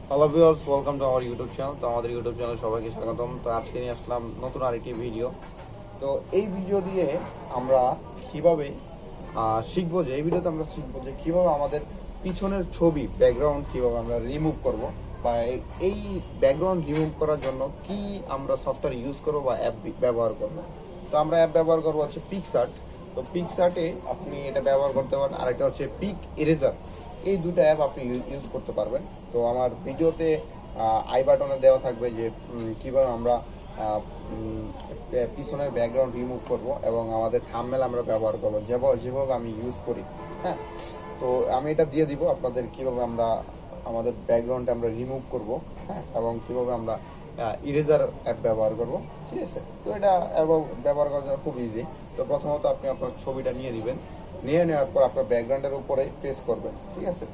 Hello viewers, welcome to our YouTube channel. তো আমাদের YouTube চ্যানেলে সবাইকে স্বাগতম। তো আজকে নিয়ে আসলাম নতুন আরেকটি ভিডিও। তো এই ভিডিও দিয়ে আমরা কীভাবে শিখবো, যে এই ভিডিওতে আমরা শিখবো যে কীভাবে আমাদের পিছনের ছবি ব্যাকগ্রাউন্ড কীভাবে আমরা রিমুভ করব, বা এই ব্যাকগ্রাউন্ড রিমুভ করার জন্য কি আমরা সফটওয়্যার ইউজ করবো বা অ্যাপ ব্যবহার করবো। তো আমরা অ্যাপ ব্যবহার করবো হচ্ছে পিকসার্ট। তো পিকসার্টে আপনি এটা ব্যবহার করতে পারেন, আরেকটা হচ্ছে পিক ইরেজার। এই দুটো অ্যাপ আপনি ইউজ করতে পারবেন। তো আমার ভিডিওতে আই বাটনে দেওয়া থাকবে যে কীভাবে আমরা পিছনের ব্যাকগ্রাউন্ড রিমুভ করব এবং আমাদের থাম্বনেল আমরা ব্যবহার করবো যেভাবে আমি ইউজ করি। হ্যাঁ, তো আমি এটা দিয়ে দিব আপনাদের কীভাবে আমরা আমাদের ব্যাকগ্রাউন্ডে আমরা রিমুভ করব, হ্যাঁ, এবং কীভাবে আমরা ইরেজার অ্যাপ ব্যবহার করব। ঠিক আছে, তো এটা ব্যবহার করার জন্য খুব ইজি। তো প্রথমত আপনি আপনার ছবিটা নিয়ে নেবেন, নিয়ে নেওয়ার পর আপনার ব্যাকগ্রাউন্ডের উপরে প্রেস করবেন। ঠিক আছে,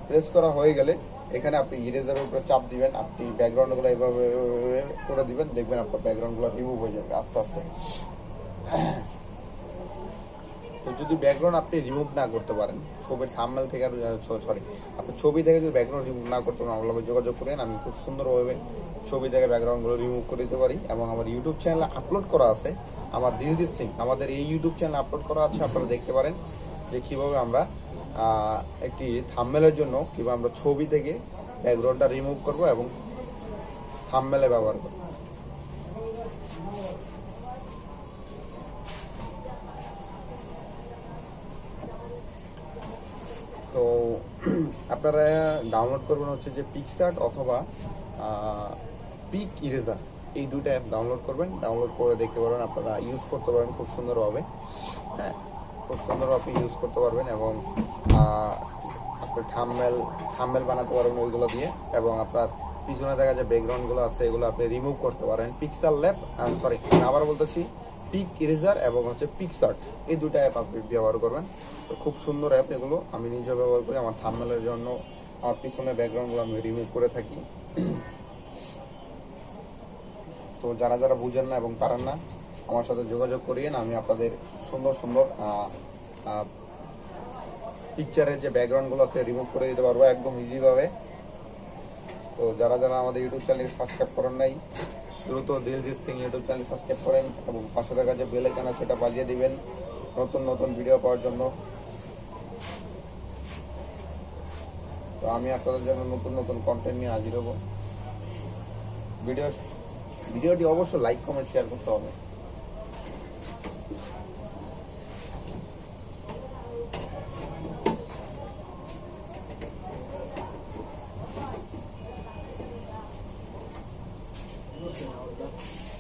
প্রেস করা হয়ে গেলে এখানে আপনি ইরেজারের উপরে চাপ দিবেন, আপনি ব্যাকগ্রাউন্ডগুলো এভাবে করে দিবেন, দেখবেন আপনার ব্যাকগ্রাউন্ডগুলো রিমুভ হয়ে যাবে আস্তে আস্তে। তো যদি ব্যাকগ্রাউন্ড আপনি রিমুভ না করতে পারেন ছবির থাম্বনেল থেকে, আপনি ছবি থেকে যদি ব্যাকগ্রাউন্ড রিমুভ না করতে পারেন, আমার লগে যোগাযোগ করেন। আমি খুব সুন্দরভাবে ছবি থেকে ব্যাকগ্রাউন্ডগুলো রিমুভ করে দিতে পারি। এবং আমার ইউটিউব চ্যানেলে আপলোড করা আছে, আমার দিলজিৎ সিং আমাদের এই ইউটিউব চ্যানেলে আপলোড করা আছে, আপনারা দেখতে পারেন যে কীভাবে আমরা একটি থাম্বনেলের জন্য কীভাবে আমরা ছবি থেকে ব্যাকগ্রাউন্ডটা রিমুভ করব এবং থাম্বনেলে ব্যবহার করব। তো আপনারা ডাউনলোড করবেন হচ্ছে যে পিকসার্ট অথবা পিক ইরেজার, এই দুটো অ্যাপ ডাউনলোড করবেন। ডাউনলোড করে দেখতে পারবেন, আপনারা ইউজ করতে পারেন খুব সুন্দরভাবে। হ্যাঁ, খুব সুন্দরভাবে ইউজ করতে পারবেন এবং আপনার থাম্বনেল বানাতে পারবেন ওইগুলো দিয়ে। এবং আপনার পিছনে দেখা যায় ব্যাকগ্রাউন্ডগুলো আছে, এগুলো আপনি রিমুভ করতে পারেন পিক্সেল ল্যাব, আবার বলতেছি পিক ইরেজার এবং হচ্ছে পিকসার্ট, এই দুটো অ্যাপ আপনি ব্যবহার করবেন। তো খুব সুন্দর অ্যাপ এগুলো, আমি নিজে ব্যবহার করি। আমার থাম্বনেলের জন্য আমার পিছনের ব্যাকগ্রাউন্ডগুলো আমি রিমুভ করে থাকি। তো যারা যারা বুঝেন না এবং পারেন না, আমার সাথে যোগাযোগ করিয়েন, আমি আপনাদের সুন্দর সুন্দর পিকচারের যে ব্যাকগ্রাউন্ডগুলো আছে রিমুভ করে দিতে পারবো একদম ইজিভাবে। তো যারা যারা আমাদের ইউটিউব চ্যানেল সাবস্ক্রাইব করেন নাই, দ্রুত Diljit Singh YouTube channel subscribe করেন এবং পাশে থাকা যে বেল আইকন আছে সেটা বাজিয়ে দিবেন নতুন নতুন ভিডিও পাওয়ার জন্য। তো আমি আপনাদের জন্য নতুন নতুন কন্টেন্ট নিয়ে হাজির হব। ভিডিওটি অবশ্যই লাইক কমেন্ট শেয়ার করতে হবে।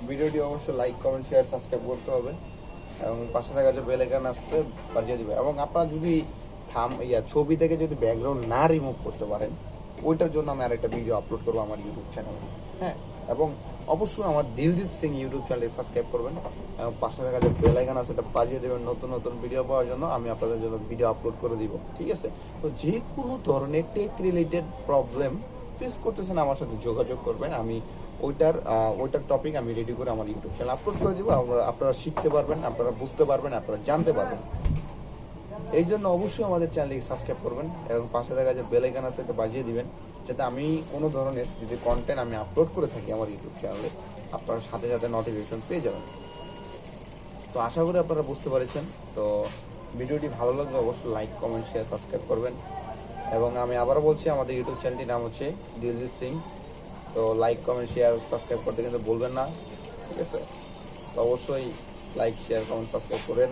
ভিডিওটি অবশ্যই লাইক কমেন্ট শেয়ার সাবস্ক্রাইব করতে হবে এবং পাশে থাকা যে বেল আইকন আসছে বাজিয়ে দিবে। এবং আপনারা যদি ছবি থেকে যদি ব্যাকগ্রাউন্ড না রিমুভ করতে পারেন, ওইটার জন্য আমি আরেকটা ভিডিও আপলোড করবো আমার ইউটিউব চ্যানেলে। হ্যাঁ, এবং অবশ্যই আমার দিলজিৎ সিং ইউটিউব চ্যানেলে সাবস্ক্রাইব করবেন এবং পাশে থাকা যে বেল আইকন আছে সেটা বাজিয়ে দেবেন নতুন নতুন ভিডিও পাওয়ার জন্য। আমি আপনাদের জন্য ভিডিও আপলোড করে দিব। ঠিক আছে, তো যে কোনো ধরনের টেক রিলেটেড প্রবলেম ফেস করতেছেন আমার সাথে যোগাযোগ করবেন। আমি ওইটার টপিক আমি রেডি করে আমার ইউটিউব চ্যানেল আপলোড করে দিব। আপনারা শিখতে পারবেন, আপনারা বুঝতে পারবেন, আপনারা জানতে পারবেন। এই জন্য অবশ্যই আমাদের চ্যানেলকে সাবস্ক্রাইব করবেন এবং পাশে থাকা যে বেল আইকন আছে সেটা বাজিয়ে দিবেন, যাতে আমি কোনো ধরনের যদি কন্টেন্ট আমি আপলোড করে থাকি আমার ইউটিউব চ্যানেলে, আপনারা সাথে সাথে নোটিফিকেশন পেয়ে যাবেন। তো আশা করি আপনারা বুঝতে পেরেছেন। তো ভিডিওটি ভালো লাগলে অবশ্যই লাইক কমেন্ট শেয়ার সাবস্ক্রাইব করবেন। এবং আমি আবারও বলছি, আমাদের ইউটিউব চ্যানেলটির নাম হচ্ছে দিলজিৎ সিং। তো লাইক কমেন্ট শেয়ার সাবস্ক্রাইব করতে কিন্তু বলবেন না। ঠিক আছে, তো অবশ্যই লাইক শেয়ার কমেন্ট সাবস্ক্রাইব করেন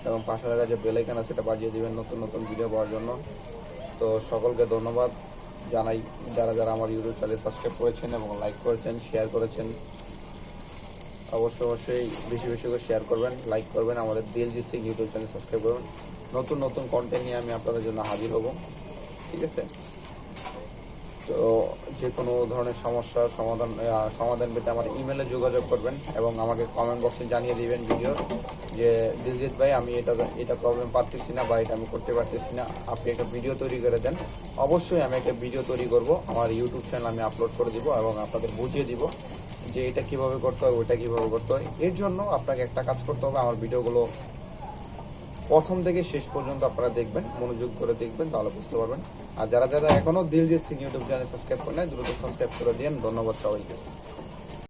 এবং পাশে থাকা যে বেল আইকন আছে সেটা বাজিয়ে দিবেন নতুন নতুন ভিডিও পাওয়ার জন্য। তো সকলকে ধন্যবাদ জানাই যারা যারা আমার ইউটিউব চ্যানেল সাবস্ক্রাইব করেছেন এবং লাইক করেছেন, শেয়ার করেছেন। অবশ্যই বেশি বেশি করে শেয়ার করবেন, লাইক করবেন, আমাদের Diljit Singh YouTube channel subscribe করবেন। নতুন নতুন কন্টেন্ট নিয়ে আমি আপনাদের জন্য হাজির হব। ঠিক আছে, তো যে কোনো ধরনের সমস্যার সমাধান পেতে আমার ইমেলে যোগাযোগ করবেন এবং আমাকে কমেন্ট বক্সে জানিয়ে দিবেন ভিডিও যে দিলজিৎ ভাই আমি এটা প্রবলেম পাচ্ছি না বা এটা আমি করতে পারতেছি না, আপনি একটা ভিডিও তৈরি করে দেন। অবশ্যই আমি একটা ভিডিও তৈরি করব, আমার ইউটিউব চ্যানেল আমি আপলোড করে দিব এবং আপনাদের বুঝিয়ে দিব যে এটা কীভাবে করতে হয়, ওইটা কীভাবে করতে হয়। এর জন্য আপনাকে একটা কাজ করতে হবে, আমার ভিডিওগুলো প্রথম থেকে শেষ পর্যন্ত আপনারা দেখবেন, মনোযোগ করে দেখবেন, তাহলে বুঝতে পারবেন। আর যারা যারা এখনো Diljit Singh YouTube channel subscribe করেন নাই, দ্রুত সাবস্ক্রাইব করে দিন। ধন্যবাদ সবাইকে।